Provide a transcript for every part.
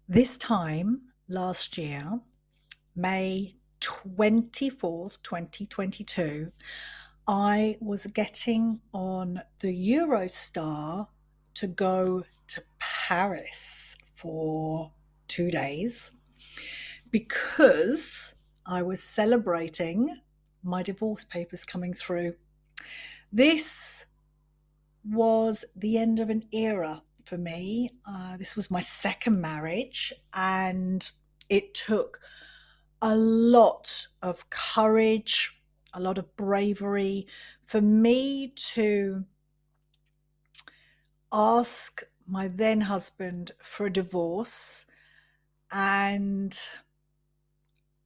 This time last year, May 24th, 2022, I was getting on the Eurostar to go to Paris for 2 days because I was celebrating my divorce papers coming through. This was the end of an era for me. This was my second marriage, and it took a lot of courage, a lot of bravery for me to ask my then husband for a divorce. And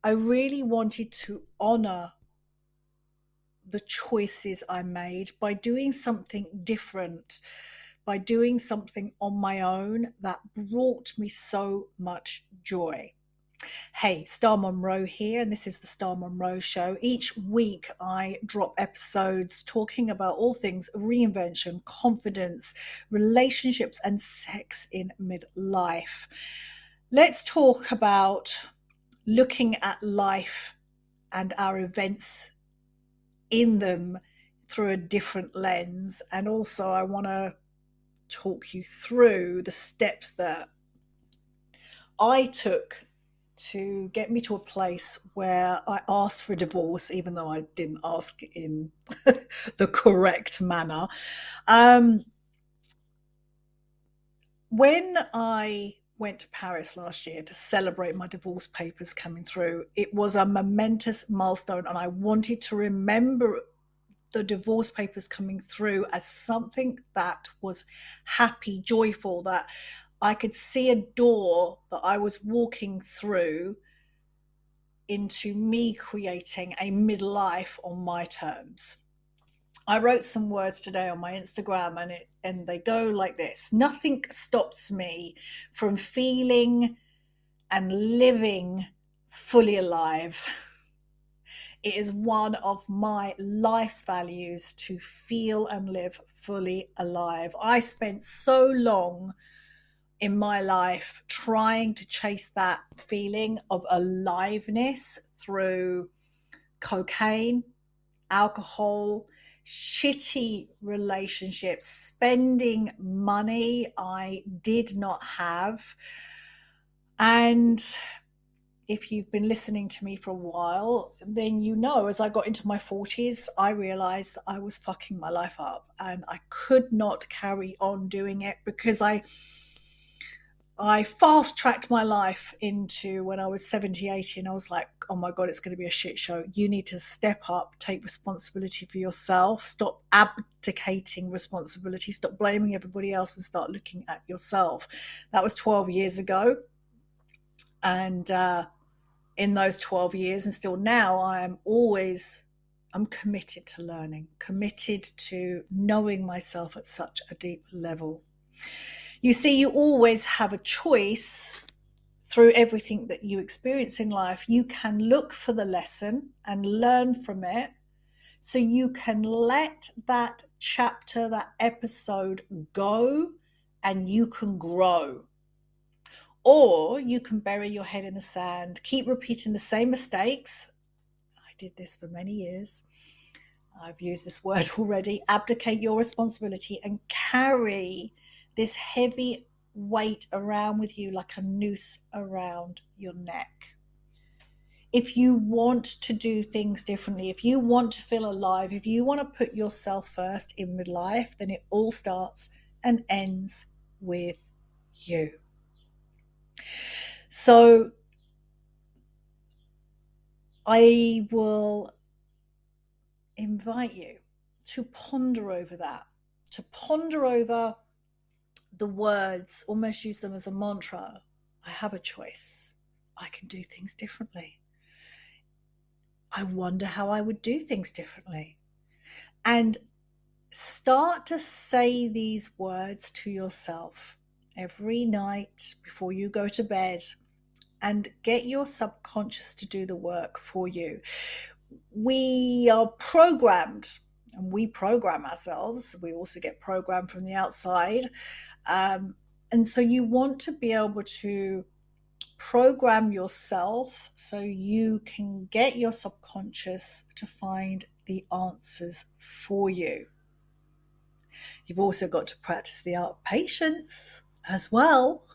I really wanted to honor the choices I made by doing something different, by doing something on my own that brought me so much joy. Hey, Star Monroe here, and this is the Star Monroe Show. Each week, I drop episodes talking about all things reinvention, confidence, relationships, and sex in midlife. Let's talk about looking at life and our events in them through a different lens. And also, I want to talk you through the steps that I took to get me to a place where I asked for a divorce, even though I didn't ask in the correct manner. Um, when I went to Paris last year to celebrate my divorce papers coming through, it was a momentous milestone, and I wanted to remember the divorce papers coming through as something that was happy, joyful, that I could see a door that I was walking through into me creating a midlife on my terms. I wrote some words today on my Instagram, and they go like this: nothing stops me from feeling and living fully alive. It is one of my life's values to feel and live fully alive. I spent so long in my life trying to chase that feeling of aliveness through cocaine, alcohol, shitty relationships, spending money I did not have. And if you've been listening to me for a while, then you know, as I got into my 40s, I realized that I was fucking my life up and I could not carry on doing it because I fast tracked my life into when I was 70, 80, and I was like, oh my God, it's going to be a shit show. You need to step up, take responsibility for yourself, stop abdicating responsibility, stop blaming everybody else, and start looking at yourself. That was 12 years ago. And in those 12 years, and still now, I'm committed to learning, committed to knowing myself at such a deep level. You see, you always have a choice through everything that you experience in life. You can look for the lesson and learn from it so you can let that chapter, that episode go, and you can grow. Or you can bury your head in the sand, keep repeating the same mistakes. I did this for many years. I've used this word already. Abdicate your responsibility and carry this heavy weight around with you like a noose around your neck. If you want to do things differently, if you want to feel alive, if you want to put yourself first in midlife, then it all starts and ends with you. So I will invite you to ponder over that, to ponder over the words, almost use them as a mantra. I have a choice. I can do things differently. I wonder how I would do things differently. And start to say these words to yourself every night before you go to bed, and get your subconscious to do the work for you. We are programmed, and we program ourselves. We also get programmed from the outside. And so you want to be able to program yourself so you can get your subconscious to find the answers for you. You've also got to practice the art of patience as well.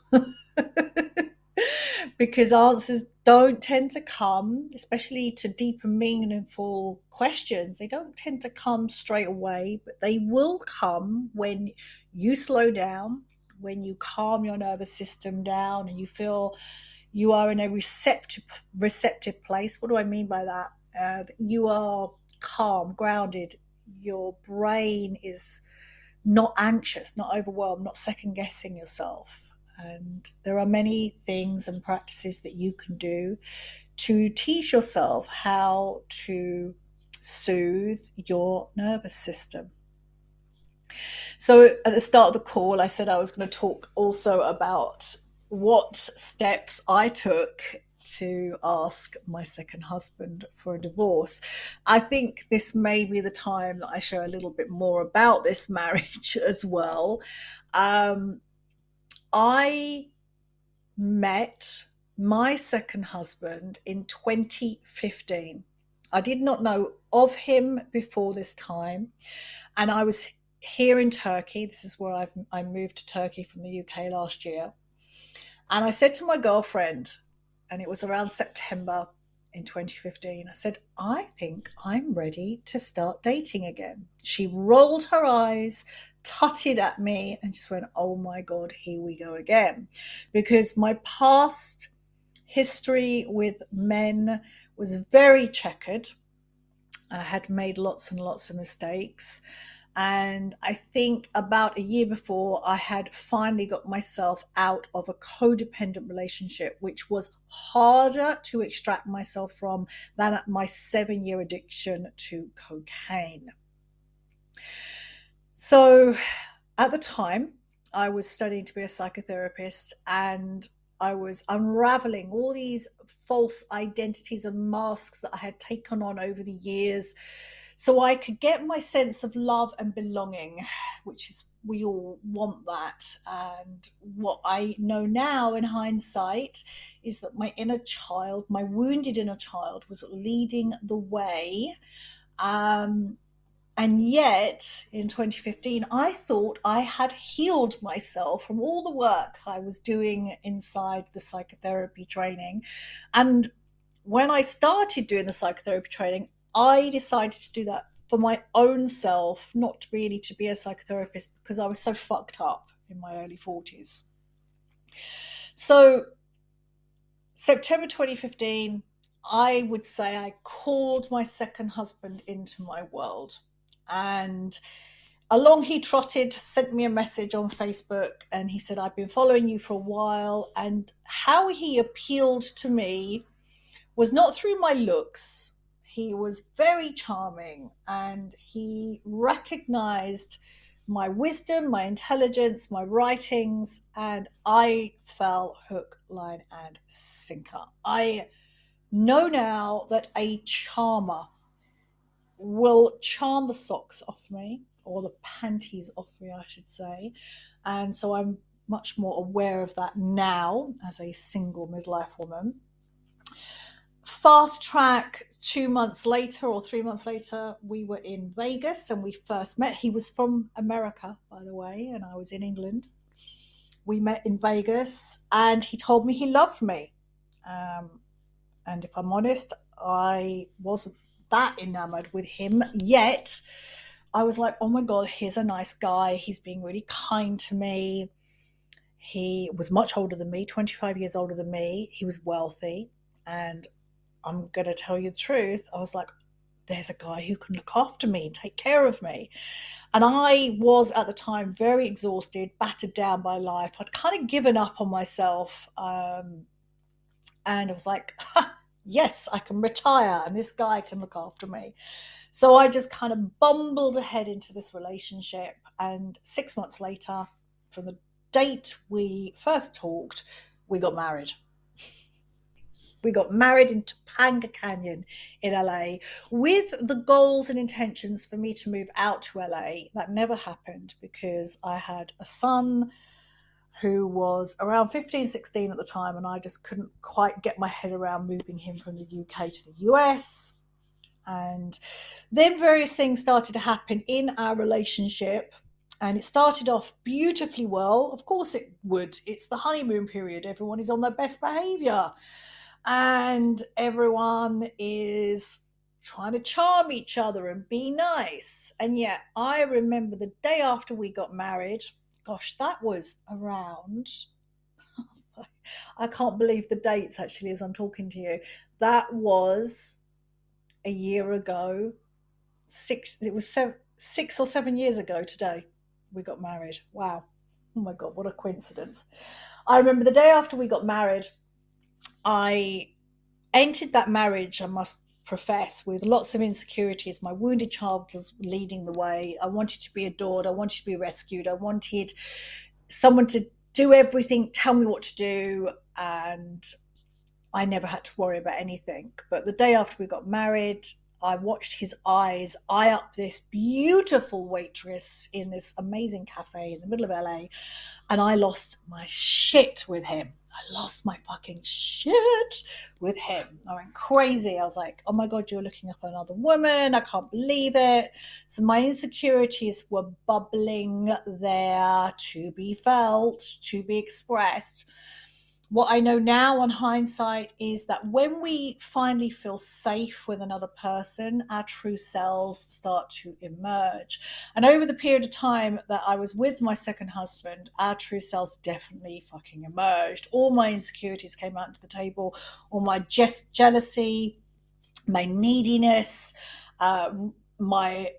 Because answers don't tend to come, especially to deep and meaningful questions. They don't tend to come straight away, but they will come when you slow down, when you calm your nervous system down, and you feel you are in a receptive place. What do I mean by that? You are calm, grounded. Your brain is not anxious, not overwhelmed, not second guessing yourself. And there are many things and practices that you can do to teach yourself how to soothe your nervous system. So, at the start of the call, I said I was going to talk also about what steps I took to ask my second husband for a divorce. I think this may be the time that I share a little bit more about this marriage as well. Um, I met my second husband in 2015. I did not know of him before this time, and I was here in Turkey. This is where I moved to Turkey from the UK last year. And I said to my girlfriend, and it was around September in 2015, I said, I think I'm ready to start dating again. She rolled her eyes, tutted at me, and just went, oh my God, here we go again. Because my past history with men was very checkered. I had made lots and lots of mistakes. And I think about a year before, I had finally got myself out of a codependent relationship, which was harder to extract myself from than my 7-year addiction to cocaine. So at the time, I was studying to be a psychotherapist, and I was unraveling all these false identities and masks that I had taken on over the years so I could get my sense of love and belonging, which is, we all want that. And what I know now in hindsight is that my inner child, my wounded inner child, was leading the way. Um, and yet, in 2015, I thought I had healed myself from all the work I was doing inside the psychotherapy training. And when I started doing the psychotherapy training, I decided to do that for my own self, not really to be a psychotherapist, because I was so fucked up in my early 40s. So, September 2015, I would say I called my second husband into my world. And along he trotted, sent me a message on Facebook, and he said, I've been following you for a while. And how he appealed to me was not through my looks. He was very charming, and he recognized my wisdom, my intelligence, my writings, and I fell hook, line, and sinker. I know now that a charmer will charm the socks off me, or the panties off me, I should say. And so I'm much more aware of that now as a single midlife woman. Fast track, 2 months later or 3 months later, we were in Vegas and we first met. He was from America, by the way, and I was in England. We met in Vegas and he told me he loved me. Um, and if I'm honest, I wasn't that enamored with him yet. I was like, oh my God, he's a nice guy. He's being really kind to me. He was much older than me, 25 years older than me. He was wealthy. And I'm going to tell you the truth. I was like, there's a guy who can look after me, take care of me. And I was at the time very exhausted, battered down by life. I'd kind of given up on myself. And I was like, yes, I can retire and this guy can look after me. So I just kind of bumbled ahead into this relationship. And 6 months later, from the date we first talked, we got married. We got married in Topanga Canyon in LA with the goals and intentions for me to move out to LA. That never happened because I had a son who was around 15, 16 at the time, and I just couldn't quite get my head around moving him from the UK to the US. And then various things started to happen in our relationship. And it started off beautifully well. Of course, it would. It's the honeymoon period. Everyone is on their best behavior. And everyone is trying to charm each other and be nice. And yet, I remember the day after we got married, gosh, that was around, I can't believe the dates actually as I'm talking to you. That was a year ago. It was 6 or 7 years ago today we got married. Wow. Oh my God, what a coincidence. I remember the day after we got married, I entered that marriage, I must profess, with lots of insecurities. My wounded child was leading the way. I wanted to be adored. I wanted to be rescued. I wanted someone to do everything, tell me what to do. And I never had to worry about anything. But the day after we got married, I watched his eyes eye up this beautiful waitress in this amazing cafe in the middle of LA, and I lost my shit with him. I lost my fucking shit with him. I went crazy. I was like, oh my God, you're looking up another woman. I can't believe it. So my insecurities were bubbling there to be felt, to be expressed. What I know now on hindsight is that when we finally feel safe with another person, our true selves start to emerge. And over the period of time that I was with my second husband, our true selves definitely fucking emerged. All my insecurities came out to the table, all my jealousy, my neediness, my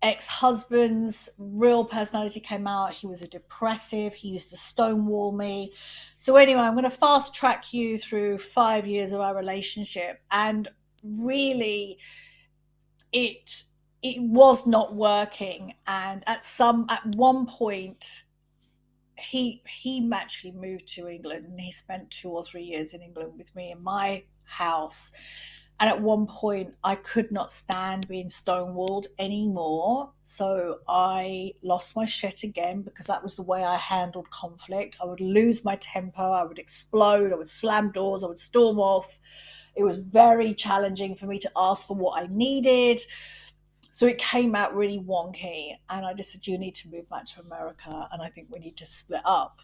ex-husband's real personality came out. He was a depressive. He used to stonewall me. So anyway, I'm going to fast track you through 5 years of our relationship, and really it it was not working. And at one point, he actually moved to England, and he spent 2 or 3 years in England with me in my house. And at one point, I could not stand being stonewalled anymore. So I lost my shit again, because that was the way I handled conflict. I would lose my temper, I would explode, I would slam doors, I would storm off. It was very challenging for me to ask for what I needed. So it came out really wonky. And I just said, you need to move back to America. And I think we need to split up.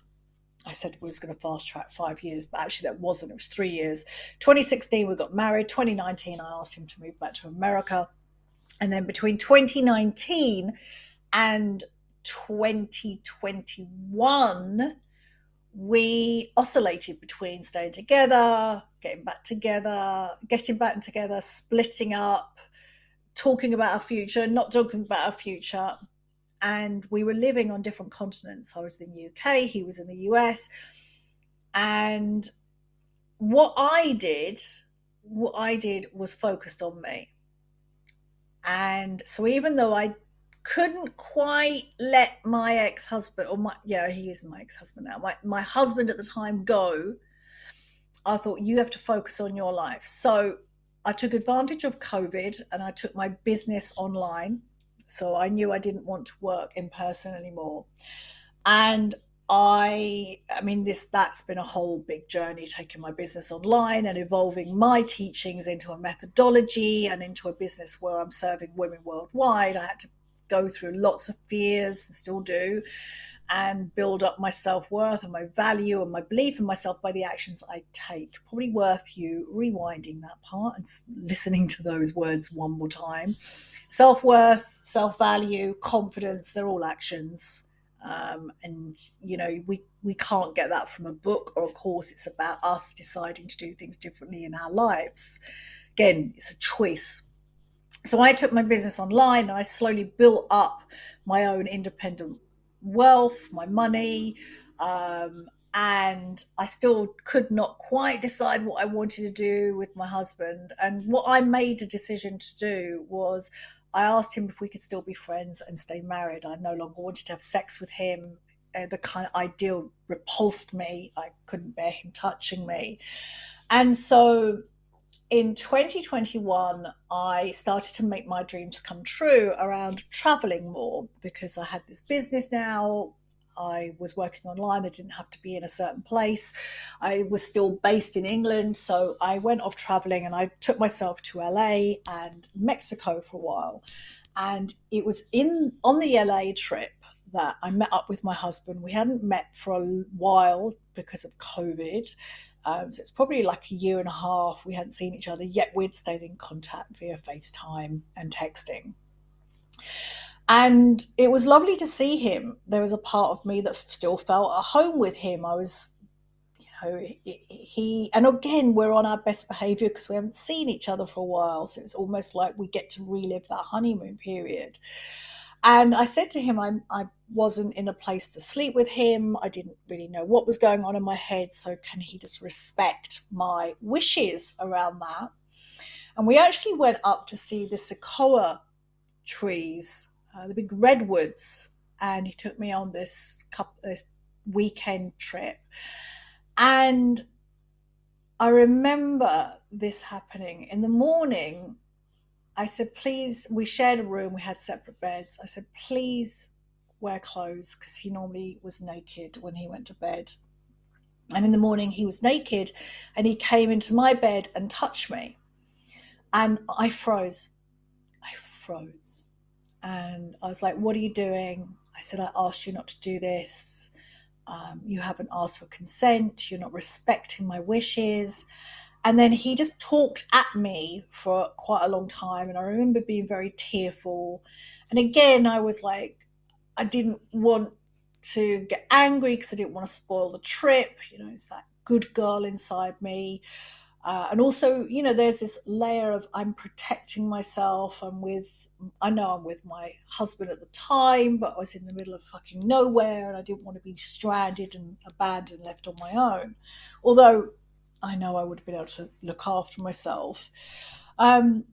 I said we was going to fast track 5 years, but actually that wasn't. It was 3 years. 2016, we got married. 2019, I asked him to move back to America. And then between 2019 and 2021, we oscillated between staying together, getting back together, splitting up, talking about our future, not talking about our future. And we were living on different continents. I was in the UK, he was in the US. And what I did, was focused on me. And so even though I couldn't quite let my ex-husband, or my, yeah, he is my ex-husband now, my husband at the time go, I thought, you have to focus on your life. So I took advantage of COVID and I took my business online. So I knew I didn't want to work in person anymore. And I mean, that's been a whole big journey, taking my business online and evolving my teachings into a methodology and into a business where I'm serving women worldwide. I had to go through lots of fears, and still do, and build up my self-worth and my value and my belief in myself by the actions I take. Probably worth you rewinding that part and listening to those words one more time. Self-worth, self-value, confidence, they're all actions. And we can't get that from a book or a course. It's about us deciding to do things differently in our lives. Again, it's a choice. So I took my business online and I slowly built up my own independent wealth, my money, and I still could not quite decide what I wanted to do with my husband. And what I made a decision to do was, I asked him if we could still be friends and stay married. I no longer wanted to have sex with him. The kind of ideal repulsed me. I couldn't bear him touching me. And so in 2021, I started to make my dreams come true around traveling more, because I had this business now. I was working online. I didn't have to be in a certain place. I was still based in England. So I went off traveling and I took myself to LA and Mexico for a while. And it was in on the LA trip that I met up with my husband. We hadn't met for a while because of COVID. So it's probably like a year and a half. We hadn't seen each other, yet we'd stayed in contact via FaceTime and texting. And it was lovely to see him. There was a part of me that still felt at home with him. I was, and again, we're on our best behavior because we haven't seen each other for a while. So it's almost like we get to relive that honeymoon period. And I said to him, I wasn't in a place to sleep with him. I didn't really know what was going on in my head. So can he just respect my wishes around that? And we actually went up to see the sequoia trees, the big redwoods. And he took me on this weekend trip. And I remember this happening in the morning. I said, please, we shared a room, we had separate beds. I said, please wear clothes because he normally was naked when he went to bed. And in the morning, he was naked and he came into my bed and touched me. And I froze. I froze. And I was like, what are you doing? I said, I asked you not to do this. You haven't asked for consent. You're not respecting my wishes. And then he just talked at me for quite a long time. And I remember being very tearful. And again, I was like, I didn't want to get angry because I didn't want to spoil the trip. It's that good girl inside me. And also, there's this layer of I'm protecting myself. I know I'm with my husband at the time, but I was in the middle of fucking nowhere and I didn't want to be stranded and abandoned, left on my own. Although I know I would have been able to look after myself. But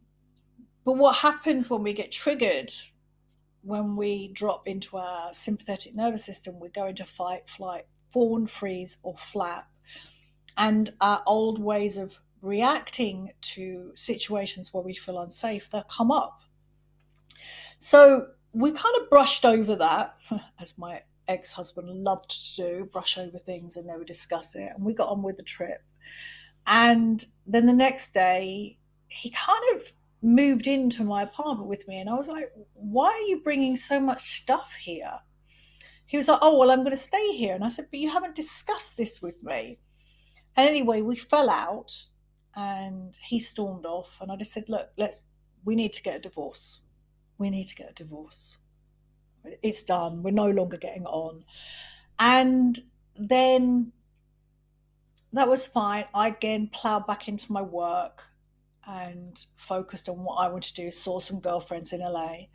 what happens when we get triggered, when we drop into our sympathetic nervous system, we go into fight, flight, fawn, freeze, or flap. And our old ways of reacting to situations where we feel unsafe, they'll come up. So we kind of brushed over that, as my ex-husband loved to do, brush over things and never discuss it. And we got on with the trip. And then the next day, he kind of moved into my apartment with me. And I was like, why are you bringing so much stuff here? He was like, oh, well, I'm going to stay here. And I said, but you haven't discussed this with me. And anyway, we fell out and he stormed off. And I just said, look, we need to get a divorce. We need to get a divorce. It's done. We're no longer getting on. And then that was fine. I again plowed back into my work and focused on what I wanted to do, saw some girlfriends in LA.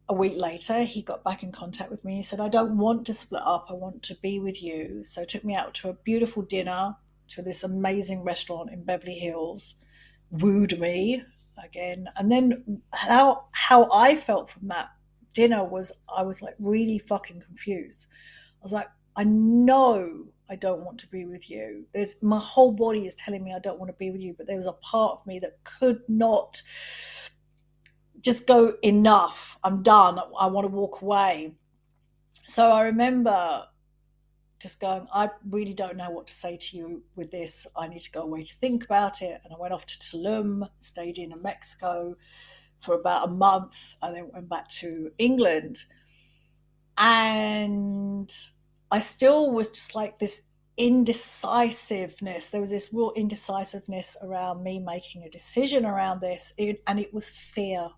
A week later, he got back in contact with me. He said, I don't want to split up. I want to be with you. So he took me out to a beautiful dinner to this amazing restaurant in Beverly Hills, wooed me again. And then how I felt from that dinner was I was like really fucking confused. I was like, I know I don't want to be with you. My whole body is telling me I don't want to be with you, but there was a part of me that could not just go, enough. I'm done. I want to walk away. So I remember just going, I really don't know what to say to you with this. I need to go away to think about it. And I went off to Tulum, stayed in Mexico for about a month, and then went back to England. And I still was just like this indecisiveness. There was this real indecisiveness around me making a decision around this. And it was fear.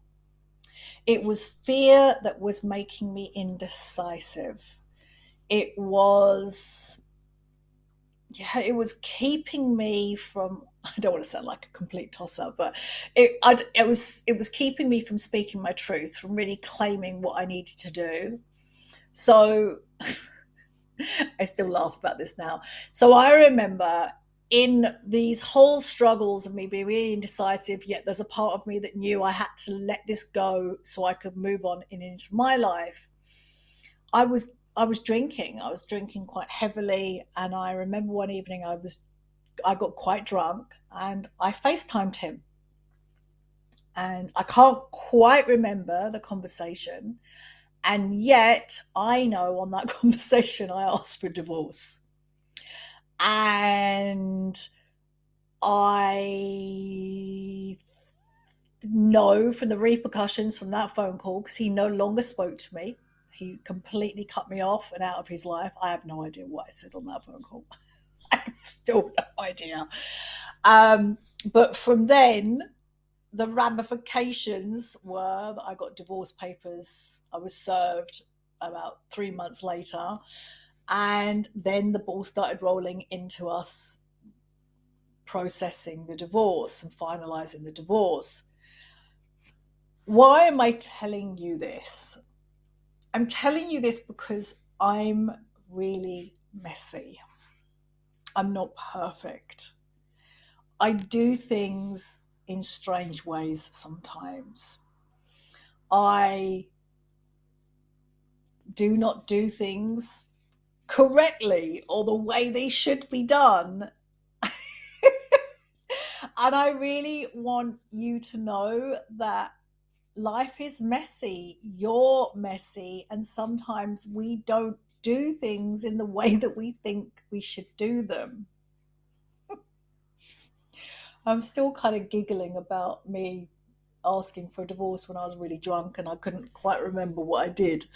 It was fear that was making me indecisive. It was keeping me from, I don't want to sound like a complete tosser, but it was keeping me from speaking my truth, from really claiming what I needed to do. So I still laugh about this now. So I remember in these whole struggles of me being really indecisive, yet there's a part of me that knew I had to let this go so I could move on into my life. I was drinking. I was drinking quite heavily, and I remember one evening I got quite drunk and I FaceTimed him. And I can't quite remember the conversation. And yet, I know on that conversation, I asked for divorce. And I know from the repercussions from that phone call, because he no longer spoke to me, he completely cut me off and out of his life. I have no idea what I said on that phone call. I have still no idea. Um, but from then, the ramifications were that I got divorce papers. I was served about 3 months later. And then the ball started rolling into us processing the divorce and finalizing the divorce. Why am I telling you this? I'm telling you this because I'm really messy. I'm not perfect. I do things in strange ways sometimes. I do not do things correctly or the way they should be done. And I really want you to know that life is messy. You're messy. And sometimes we don't do things in the way that we think we should do them. I'm still kind of giggling about me asking for a divorce when I was really drunk and I couldn't quite remember what I did.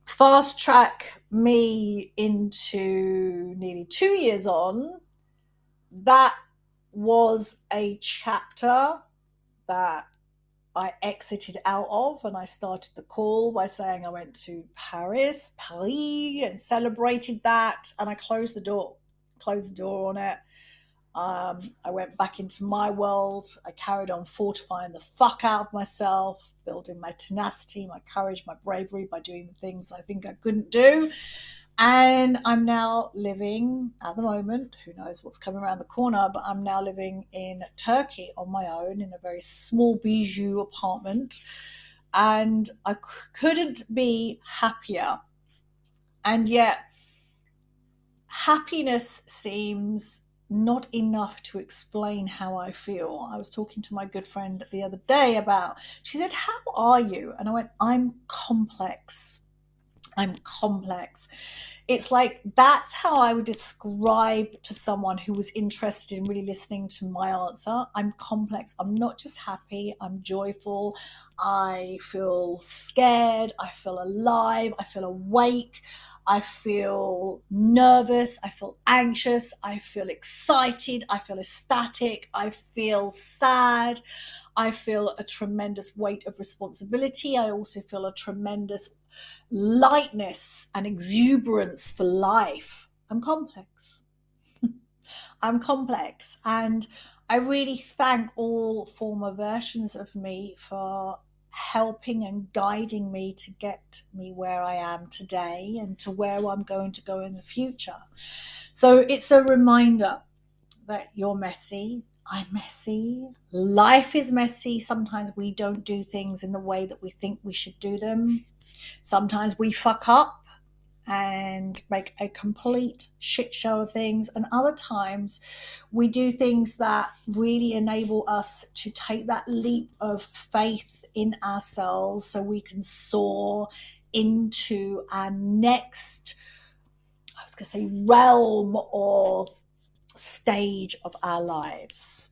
Fast track me into nearly 2 years on. That was a chapter that I exited out of, and I started the call by saying I went to Paris, and celebrated that, and I closed the door on it. I went back into my world. I carried on fortifying the fuck out of myself, building my tenacity, my courage, my bravery by doing the things I think I couldn't do. And I'm now living at the moment, who knows what's coming around the corner, but I'm now living in Turkey on my own in a very small bijou apartment. And I couldn't be happier. And yet, happiness seems not enough to explain how I feel. I was talking to my good friend the other day she said, "How are you?" And I went, "I'm complex. I'm complex." It's like that's how I would describe to someone who was interested in really listening to my answer. I'm complex. I'm not just happy, I'm joyful. I feel scared. I feel alive. I feel awake. I feel nervous. I feel anxious. I feel excited. I feel ecstatic. I feel sad. I feel a tremendous weight of responsibility. I also feel a tremendous lightness and exuberance for life. I'm complex. I'm complex. And I really thank all former versions of me for helping and guiding me to get me where I am today and to where I'm going to go in the future. So it's a reminder that you're messy. I'm messy. Life is messy. Sometimes we don't do things in the way that we think we should do them. Sometimes we fuck up and make a complete shit show of things. And other times we do things that really enable us to take that leap of faith in ourselves so we can soar into our next, I was going to say, realm or stage of our lives.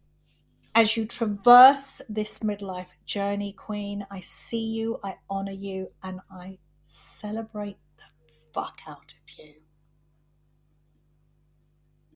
As you traverse this midlife journey, Queen, I see you, I honor you, and I celebrate the fuck out of you.